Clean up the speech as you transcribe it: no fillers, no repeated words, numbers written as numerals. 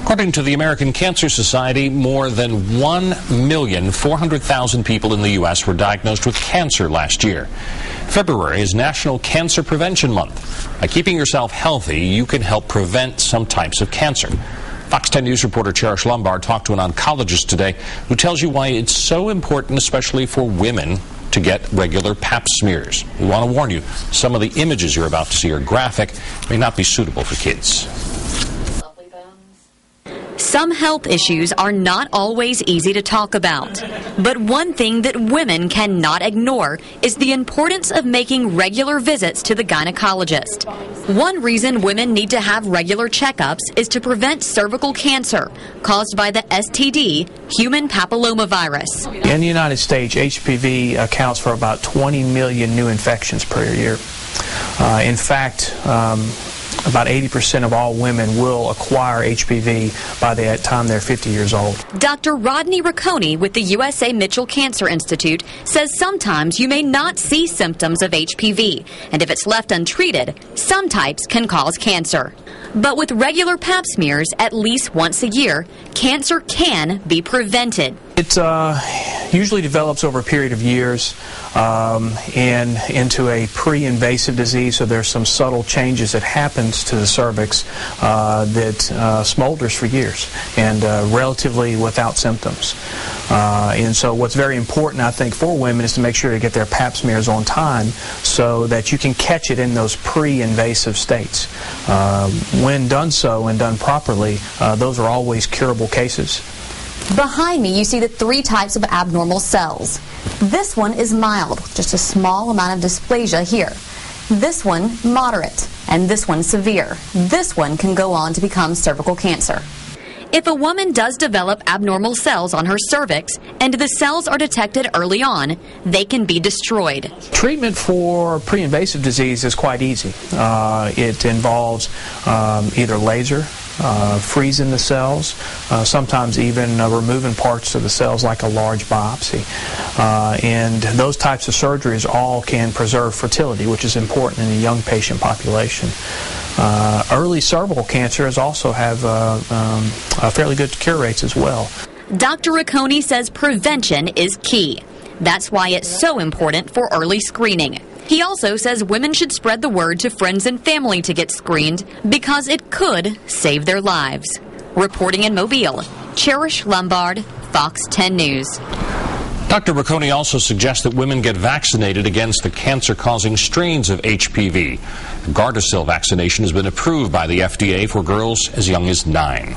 According to the American Cancer Society, more than 1,400,000 people in the U.S. were diagnosed with cancer last year. February is National Cancer Prevention Month. By keeping yourself healthy, you can help prevent some types of cancer. Fox 10 News reporter Cherish Lombard talked to an oncologist today who tells you why it's so important, especially for women, to get regular Pap smears. We want to warn you, some of the images you're about to see are graphic, may not be suitable for kids. Some health issues are not always easy to talk about, but one thing that women cannot ignore is the importance of making regular visits to the gynecologist. One reason women need to have regular checkups is to prevent cervical cancer caused by the STD, human papillomavirus. In the United States, HPV accounts for about 20 million new infections per year. In fact, about 80% of all women will acquire HPV by the time they're 50 years old. Dr. Rodney Riccone with the USA Mitchell Cancer Institute says sometimes you may not see symptoms of HPV, and if it's left untreated, some types can cause cancer. But with regular Pap smears at least once a year, cancer can be prevented. It usually develops over a period of years and into a pre-invasive disease, so there's some subtle changes that happens to the cervix that smolders for years and relatively without symptoms. And so what's very important, I think, for women is to make sure to get their Pap smears on time so that you can catch it in those pre-invasive states. When done so and done properly, those are always curable cases. Behind me, you see the three types of abnormal cells. This one is mild, just a small amount of dysplasia here. This one, moderate, and this one, severe. This one can go on to become cervical cancer. If a woman does develop abnormal cells on her cervix and the cells are detected early on, they can be destroyed. Treatment for pre-invasive disease is quite easy. It involves either laser, freezing the cells, sometimes even removing parts of the cells like a large biopsy. And those types of surgeries all can preserve fertility, which is important in a young patient population. Early cervical cancers also have fairly good cure rates as well. Dr. Riccone says prevention is key. That's why it's so important for early screening. He also says women should spread the word to friends and family to get screened because it could save their lives. Reporting in Mobile, Cherish Lombard, Fox 10 News. Dr. Riccone also suggests that women get vaccinated against the cancer-causing strains of HPV. Gardasil vaccination has been approved by the FDA for girls as young as 9.